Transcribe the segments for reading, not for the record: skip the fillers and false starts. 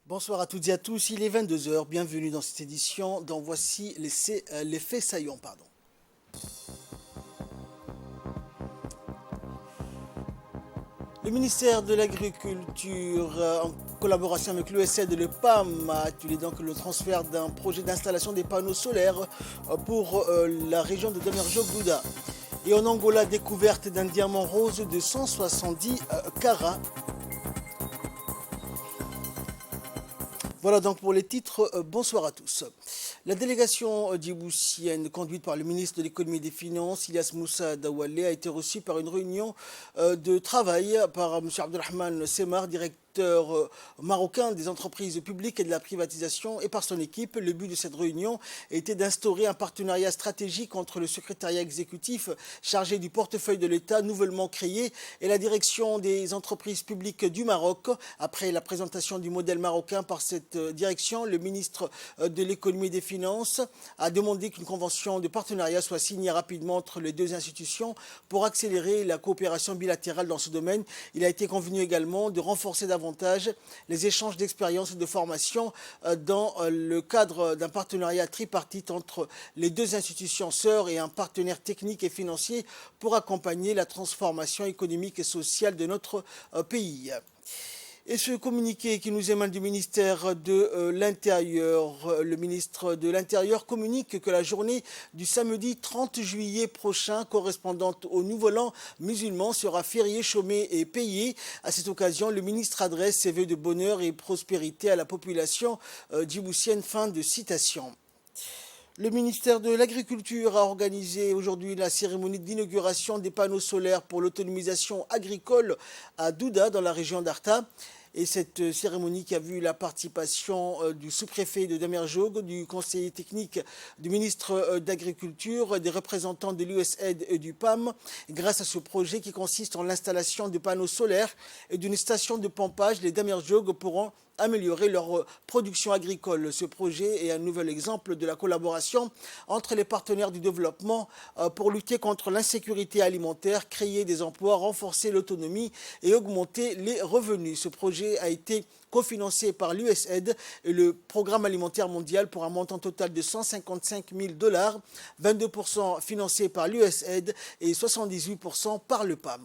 Bonsoir à toutes et à tous, il est 22 heures. Bienvenue dans cette édition dont voici les faits saillants. Le ministère de l'Agriculture, en collaboration avec l'USAID et le PAM, a acté donc le transfert d'un projet d'installation des panneaux solaires pour la région de Damerjog-Douda. Et en Angola, découverte d'un diamant rose de 170 carats. Voilà donc pour les titres. Bonsoir à tous. La délégation djiboutienne conduite par le ministre de l'économie et des finances, Ilyas Moussa Dawale, a été reçue par une réunion de travail par M. Abdelrahman Semar, directeur marocain des entreprises publiques et de la privatisation, et par son équipe. Le but de cette réunion était d'instaurer un partenariat stratégique entre le secrétariat exécutif chargé du portefeuille de l'État nouvellement créé et la direction des entreprises publiques du Maroc. Après la présentation du modèle marocain par cette direction, le ministre de l'économie et des finances a demandé qu'une convention de partenariat soit signée rapidement entre les deux institutions pour accélérer la coopération bilatérale dans ce domaine. Il a été convenu également de renforcer davantage les échanges d'expériences et de formation dans le cadre d'un partenariat tripartite entre les deux institutions sœurs et un partenaire technique et financier pour accompagner la transformation économique et sociale de notre pays. Et ce communiqué qui nous émane du ministère de l'Intérieur, le ministre de l'Intérieur communique que la journée du samedi 30 juillet prochain, correspondante au Nouvel An musulman, sera fériée, chômée et payée. À cette occasion, le ministre adresse ses vœux de bonheur et prospérité à la population djiboutienne. Fin de citation. Le ministère de l'Agriculture a organisé aujourd'hui la cérémonie d'inauguration des panneaux solaires pour l'autonomisation agricole à Douda, dans la région d'Arta. Et cette cérémonie qui a vu la participation du sous-préfet de Damerjog, du conseiller technique du ministre d'Agriculture, des représentants de l'USAID et du PAM, grâce à ce projet qui consiste en l'installation de panneaux solaires et d'une station de pompage, les Damerjog pourront améliorer leur production agricole. Ce projet est un nouvel exemple de la collaboration entre les partenaires du développement pour lutter contre l'insécurité alimentaire, créer des emplois, renforcer l'autonomie et augmenter les revenus. Ce projet a été cofinancé par l'USAID et le Programme alimentaire mondial pour un montant total de 155 000 $, 22% financé par l'USAID et 78% par le PAM.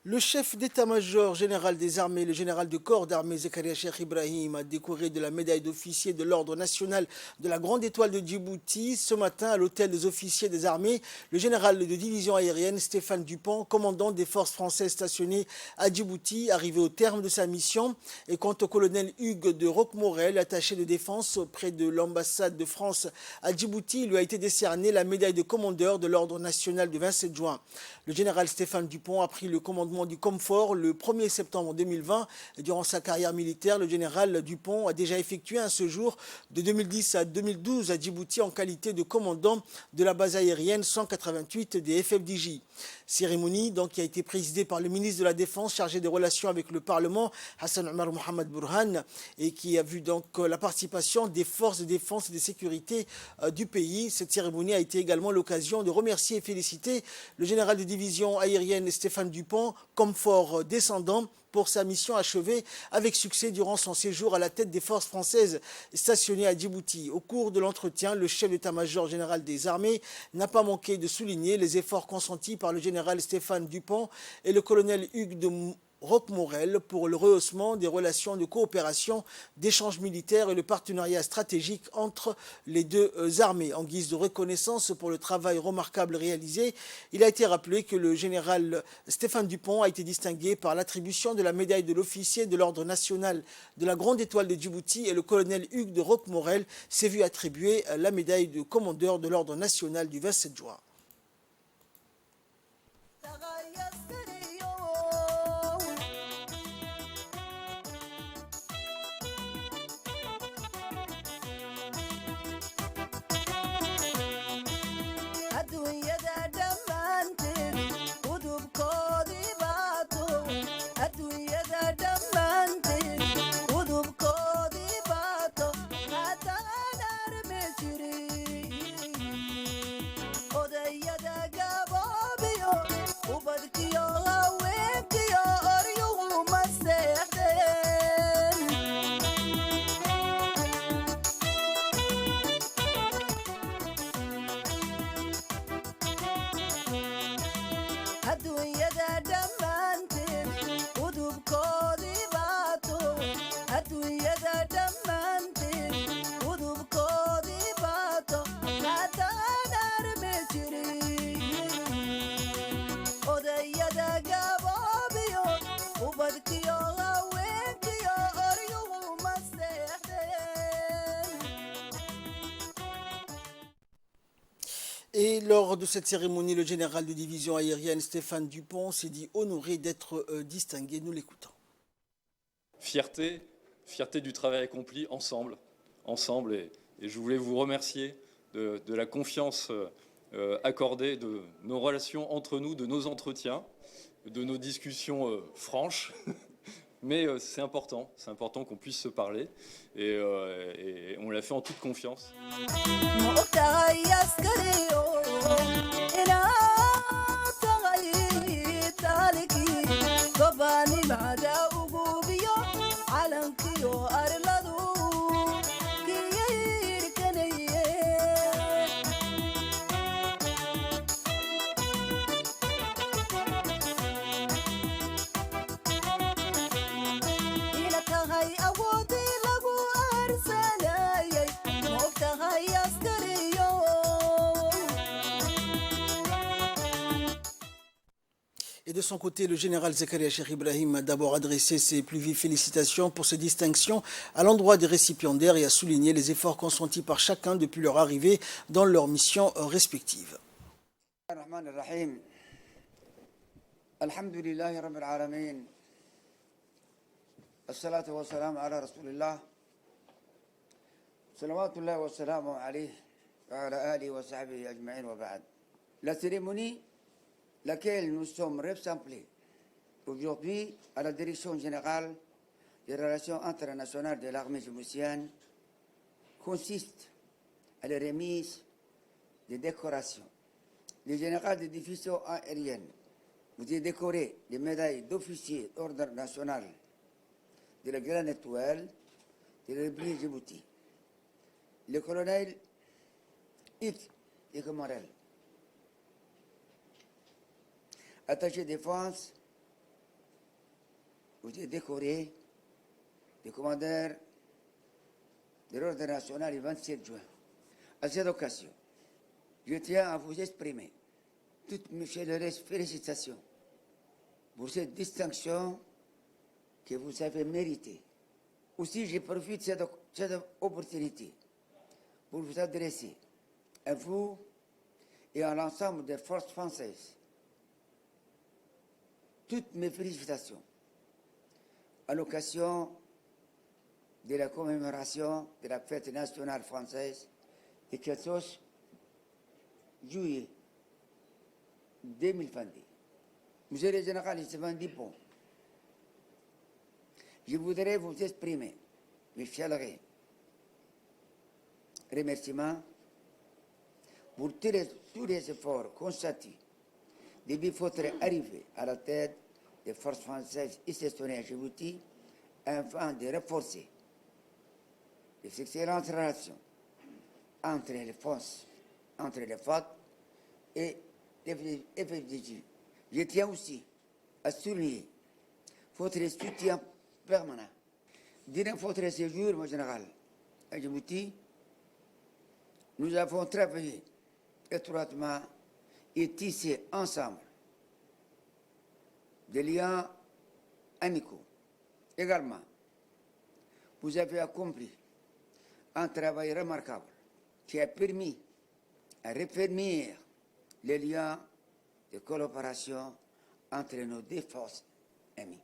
Le chef d'état-major général des armées, le général de corps d'armée Zakaria Cheikh Ibrahim, a décoré de la médaille d'officier de l'ordre national de la Grande Étoile de Djibouti ce matin à l'hôtel des officiers des armées le général de division aérienne Stéphane Dupont, commandant des forces françaises stationnées à Djibouti, arrivé au terme de sa mission. Et quant au colonel Hugues de Roquemorel, attaché de défense auprès de l'ambassade de France à Djibouti, il lui a été décerné la médaille de commandeur de l'ordre national du 27 juin. Le général Stéphane Dupont a pris le commandement du Comfort le 1er septembre 2020. Et durant sa carrière militaire, le général Dupont a déjà effectué un séjour de 2010 à 2012 à Djibouti en qualité de commandant de la base aérienne 188 des FFDJ. Cérémonie donc, qui a été présidée par le ministre de la Défense chargé des relations avec le Parlement, Hassan Omar Mohamed Burhan, et qui a vu donc la participation des forces de défense et de sécurité du pays. Cette cérémonie a été également l'occasion de remercier et féliciter le général de division aérienne Stéphane Dupont, Comfort descendant, pour sa mission achevée avec succès durant son séjour à la tête des forces françaises stationnées à Djibouti. Au cours de l'entretien, le chef d'état-major général des armées n'a pas manqué de souligner les efforts consentis par le général Stéphane Dupont et le colonel Hugues de Roquemorel pour le rehaussement des relations de coopération, d'échange militaire et le partenariat stratégique entre les deux armées. En guise de reconnaissance pour le travail remarquable réalisé, il a été rappelé que le général Stéphane Dupont a été distingué par l'attribution de la médaille de l'officier de l'ordre national de la Grande Étoile de Djibouti, et le colonel Hugues de Roquemorel s'est vu attribuer la médaille de commandeur de l'ordre national du 27 juin. Et lors de cette cérémonie, le général de division aérienne Stéphane Dupont s'est dit honoré d'être distingué. Nous l'écoutons. Fierté du travail accompli ensemble et je voulais vous remercier de la confiance accordée, de nos relations entre nous, de nos entretiens, de nos discussions franches. Mais c'est important qu'on puisse se parler et on l'a fait en toute confiance. Et de son côté, le général Zakaria Cheikh Ibrahim a d'abord adressé ses plus vives félicitations pour ces distinctions à l'endroit des récipiendaires et a souligné les efforts consentis par chacun depuis leur arrivée dans leurs missions respectives. Alhamdulillahi Rabbil Alamin. As-salatu wa salam ala Rasulillah. Salawatullahi wa salamu alayhi wa ala alihi wa sahbihi ajma'in wa ba'd. La cérémonie laquelle nous sommes rassemblés aujourd'hui à la direction générale des relations internationales de l'armée djiboutienne consiste à la remise des décorations. Le général de division aérienne vous est décoré des médailles d'officier d'ordre national de la Grande Étoile de la République Djibouti. Le colonel Yves Morel, attaché défense, vous êtes décoré de commandeur de l'ordre national le 27 juin. À cette occasion, je tiens à vous exprimer toutes mes chaleureuses félicitations pour cette distinction que vous avez méritée. Aussi, je profite de cette opportunité pour vous adresser à vous et à l'ensemble des forces françaises toutes mes félicitations à l'occasion de la commémoration de la fête nationale française du 14 juillet 2022. Monsieur le général Stéphane Dupont, je voudrais vous exprimer mes chaleureux remerciements pour tous les efforts constatés depuis votre arrivée à la tête des forces françaises stationnées à Djibouti, afin de renforcer les excellentes relations entre les forces et les FDJ. Je tiens aussi à souligner votre soutien permanent. Durant votre séjour, mon général, à Djibouti, nous avons travaillé étroitement et tissé ensemble des liens amicaux. Également, vous avez accompli un travail remarquable qui a permis à raffermir les liens de collaboration entre nos deux forces amies.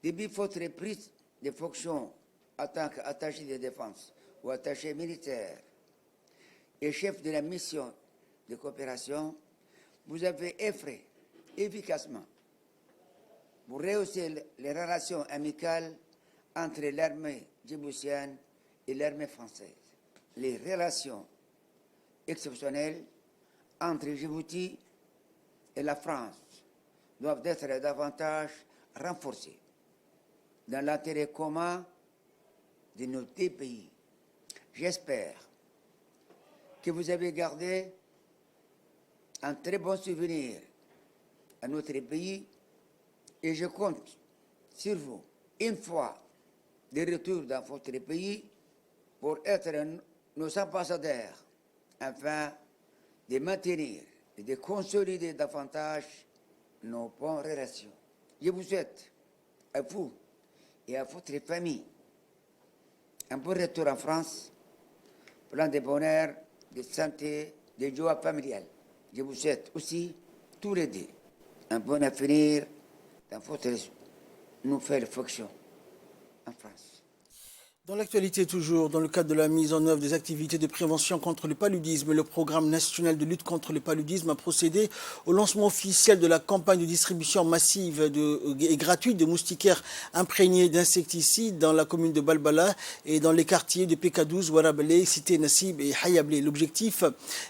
Depuis votre prise de fonction en tant qu'attaché de défense ou attaché militaire et chef de la mission de coopération, vous avez œuvré efficacement pour rehausser les relations amicales entre l'armée djiboutienne et l'armée française. Les relations exceptionnelles entre Djibouti et la France doivent être davantage renforcées dans l'intérêt commun de nos deux pays. J'espère que vous avez gardé un très bon souvenir à notre pays et je compte sur vous, une fois de retour dans votre pays, pour être nos ambassadeurs afin de maintenir et de consolider davantage nos bonnes relations. Je vous souhaite, à vous et à votre famille, un bon retour en France, plein de bonheur, de santé, des joies familiales. Je vous souhaite aussi, tous les deux, un bon avenir dans votre nouvelle fonction en France. Dans l'actualité toujours, dans le cadre de la mise en œuvre des activités de prévention contre le paludisme, le programme national de lutte contre le paludisme a procédé au lancement officiel de la campagne de distribution massive et gratuite de moustiquaires imprégnés d'insecticides dans la commune de Balbala et dans les quartiers de PK12, Warabale, Cité Nassib et Hayablé. L'objectif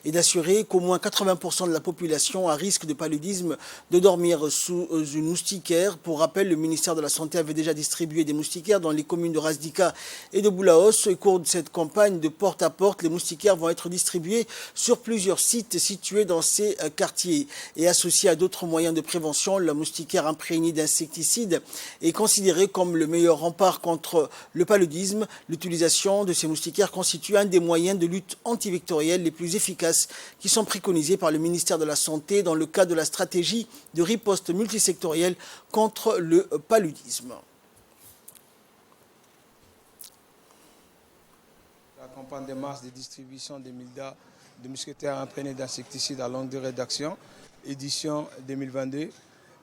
est d'assurer qu'au moins 80% de la population à risque de paludisme de dormir sous une moustiquaire. Pour rappel, le ministère de la Santé avait déjà distribué des moustiquaires dans les communes de Razdika et de Boulaos. Au cours de cette campagne de porte à porte, les moustiquaires vont être distribués sur plusieurs sites situés dans ces quartiers. Et associés à d'autres moyens de prévention, la moustiquaire imprégnée d'insecticides est considérée comme le meilleur rempart contre le paludisme. L'utilisation de ces moustiquaires constitue un des moyens de lutte antivectorielle les plus efficaces qui sont préconisés par le ministère de la Santé dans le cadre de la stratégie de riposte multisectorielle contre le paludisme. La campagne de mars de distribution des MILDA de mousquetaires imprégnés d'insecticides à longue durée d'action, édition 2022,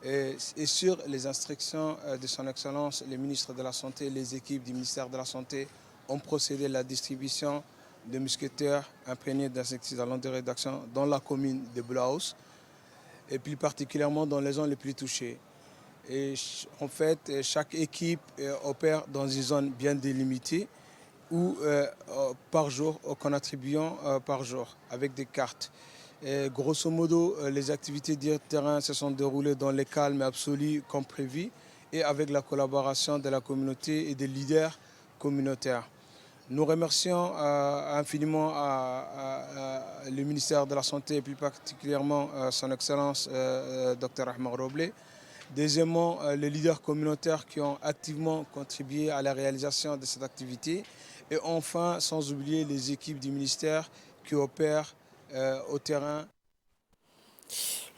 et sur les instructions de son Excellence, le ministre de la Santé et les équipes du ministère de la Santé ont procédé à la distribution de mousquetaires imprégnés d'insecticides à longue durée d'action dans la commune de Boulaos, et plus particulièrement dans les zones les plus touchées. Et en fait, chaque équipe opère dans une zone bien délimitée, ou par jour, qu'en attribuant par jour, avec des cartes. Et grosso modo, les activités de terrain se sont déroulées dans le calme absolu comme prévu et avec la collaboration de la communauté et des leaders communautaires. Nous remercions infiniment le ministère de la Santé et plus particulièrement son Excellence Dr Ahmed Roblé. Deuxièmement, les leaders communautaires qui ont activement contribué à la réalisation de cette activité. Et enfin, sans oublier les équipes du ministère qui opèrent au terrain.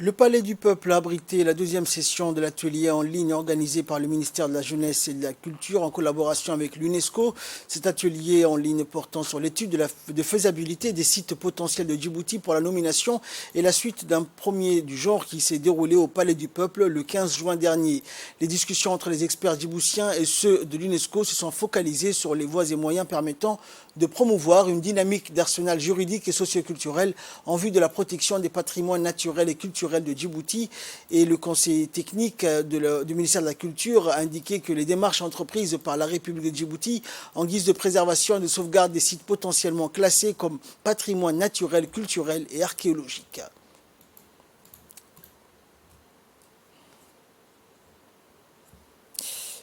Le Palais du Peuple a abrité la deuxième session de l'atelier en ligne organisé par le ministère de la Jeunesse et de la Culture en collaboration avec l'UNESCO. Cet atelier en ligne portant sur l'étude de faisabilité des sites potentiels de Djibouti pour la nomination est la suite d'un premier du genre qui s'est déroulé au Palais du Peuple le 15 juin dernier. Les discussions entre les experts djiboutiens et ceux de l'UNESCO se sont focalisées sur les voies et moyens permettant de promouvoir une dynamique d'arsenal juridique et socioculturel en vue de la protection des patrimoines naturels et culturels de Djibouti. Et le conseil technique du ministère de la Culture a indiqué que les démarches entreprises par la République de Djibouti en guise de préservation et de sauvegarde des sites potentiellement classés comme patrimoine naturel, culturel et archéologique.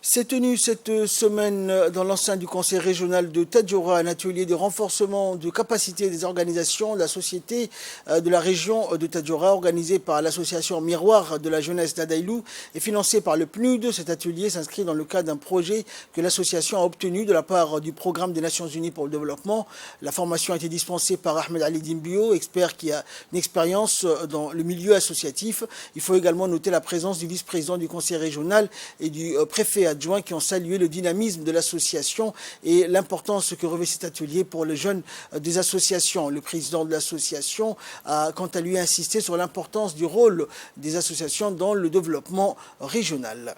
S'est tenu cette semaine dans l'enceinte du conseil régional de Tadjoura un atelier de renforcement de capacité des organisations de la société de la région de Tadjoura organisé par l'association Miroir de la jeunesse d'Adaïlou et financé par le PNUD. Cet atelier s'inscrit dans le cadre d'un projet que l'association a obtenu de la part du programme des Nations Unies pour le développement. La formation a été dispensée par Ahmed Ali Dimbio, expert qui a une expérience dans le milieu associatif. Il faut également noter la présence du vice-président du conseil régional et du préfet adjoint qui ont salué le dynamisme de l'association et l'importance que revêt cet atelier pour les jeunes des associations. Le président de l'association a quant à lui insisté sur l'importance du rôle des associations dans le développement régional.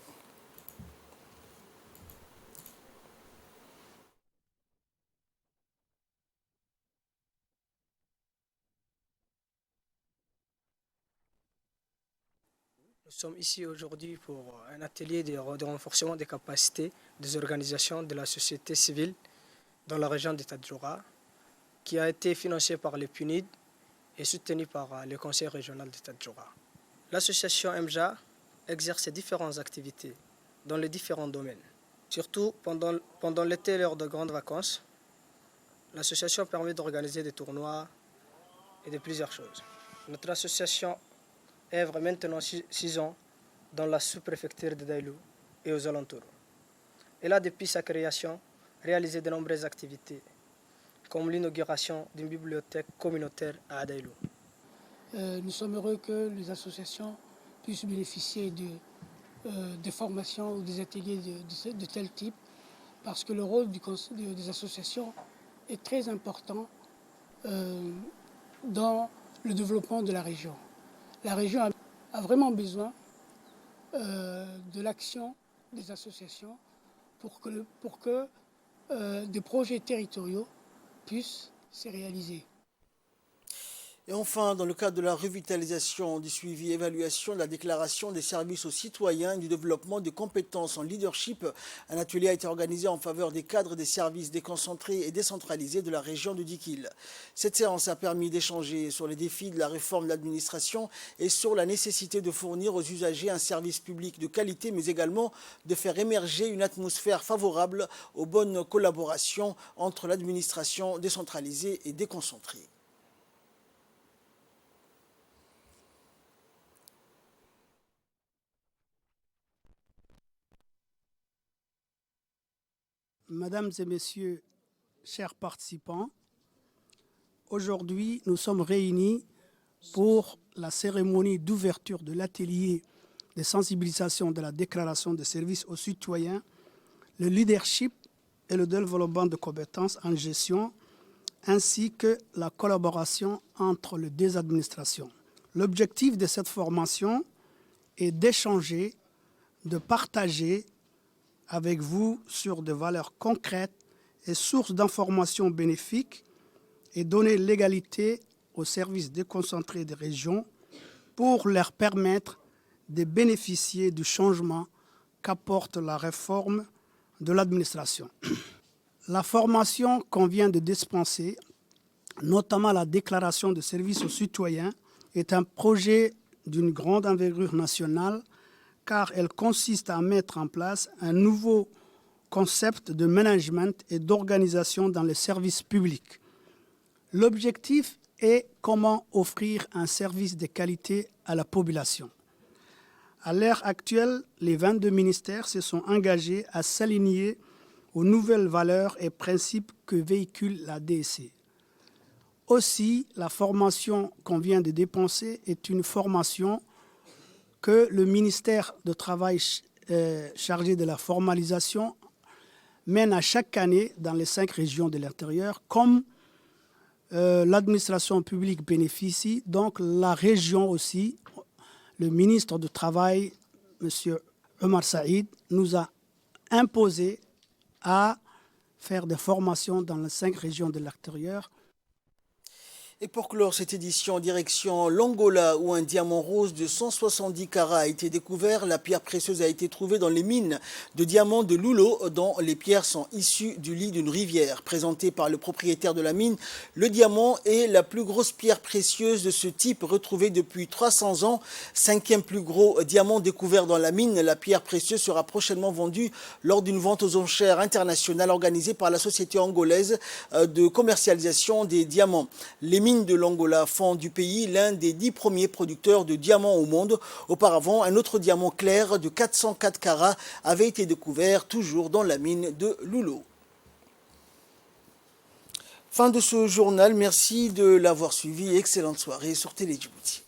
Nous sommes ici aujourd'hui pour un atelier de renforcement des capacités des organisations de la société civile dans la région de Tadjoura, qui a été financé par le PNUD et soutenu par le conseil régional de Tadjoura. L'association MJA exerce différentes activités dans les différents domaines. Surtout pendant l'été, lors de grandes vacances, l'association permet d'organiser des tournois et de plusieurs choses. Notre association œuvre maintenant 6 ans dans la sous-préfecture de Daïlou et aux alentours. Elle a, depuis sa création, réalisé de nombreuses activités, comme l'inauguration d'une bibliothèque communautaire à Daïlou. Nous sommes heureux que les associations puissent bénéficier de formations ou des ateliers de tel type, parce que le rôle des associations est très important dans le développement de la région. La région a vraiment besoin de l'action des associations pour que des projets territoriaux puissent se réaliser. Et enfin, dans le cadre de la revitalisation, du suivi et évaluation de la déclaration des services aux citoyens et du développement des compétences en leadership, un atelier a été organisé en faveur des cadres des services déconcentrés et décentralisés de la région de Dikil. Cette séance a permis d'échanger sur les défis de la réforme de l'administration et sur la nécessité de fournir aux usagers un service public de qualité, mais également de faire émerger une atmosphère favorable aux bonnes collaborations entre l'administration décentralisée et déconcentrée. Mesdames et messieurs, chers participants, aujourd'hui nous sommes réunis pour la cérémonie d'ouverture de l'atelier de sensibilisation de la déclaration de services aux citoyens, le leadership et le développement de compétences en gestion, ainsi que la collaboration entre les deux administrations. L'objectif de cette formation est d'échanger, de partager avec vous sur des valeurs concrètes et sources d'informations bénéfiques et donner l'égalité aux services déconcentrés des régions pour leur permettre de bénéficier du changement qu'apporte la réforme de l'administration. La formation qu'on vient de dispenser, notamment la déclaration de services aux citoyens, est un projet d'une grande envergure nationale car elle consiste à mettre en place un nouveau concept de management et d'organisation dans les services publics. L'objectif est comment offrir un service de qualité à la population. À l'heure actuelle, les 22 ministères se sont engagés à s'aligner aux nouvelles valeurs et principes que véhicule la DSC. Aussi, la formation qu'on vient de dépenser est une formation que le ministère du Travail chargé de la formalisation mène à chaque année dans les 5 régions de l'intérieur, comme l'administration publique bénéficie, donc la région aussi. Le ministre du Travail, M. Omar Saïd, nous a imposé à faire des formations dans les 5 régions de l'intérieur. Et pour clore cette édition en direction l'Angola, où un diamant rose de 170 carats a été découvert, la pierre précieuse a été trouvée dans les mines de diamants de Loulo, dont les pierres sont issues du lit d'une rivière. Présenté par le propriétaire de la mine, le diamant est la plus grosse pierre précieuse de ce type retrouvée depuis 300 ans. 5e plus gros diamant découvert dans la mine, la pierre précieuse sera prochainement vendue lors d'une vente aux enchères internationale organisée par la société angolaise de commercialisation des diamants. Les mines de l'Angola font du pays l'un des 10 premiers producteurs de diamants au monde. Auparavant, un autre diamant clair de 404 carats avait été découvert toujours dans la mine de Loulo. Fin de ce journal, merci de l'avoir suivi. Excellente soirée sur Télé Djibouti.